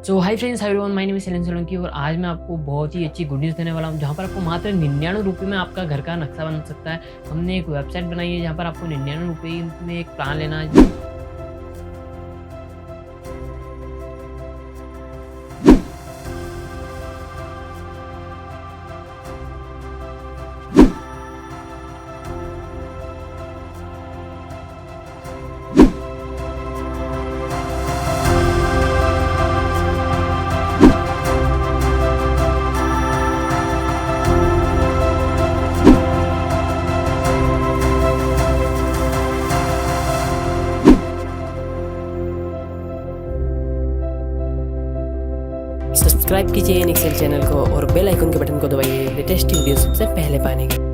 So hi friends, hi everyone, my name is Solanki और आज मैं आपको बहुत ही अच्छी गुड न्यूज़ देने वाला हूँ जहाँ पर आपको मात्र 99 रुपये में आपका घर का नक्शा बन सकता है। हमने एक वेबसाइट बनाई है जहाँ पर आपको 99 रुपये में एक प्लान लेना है। सब्सक्राइब कीजिए एक्सेल चैनल को और बेल आइकन के बटन को दबाइए लेटेस्ट वीडियो सबसे पहले पाने के लिए।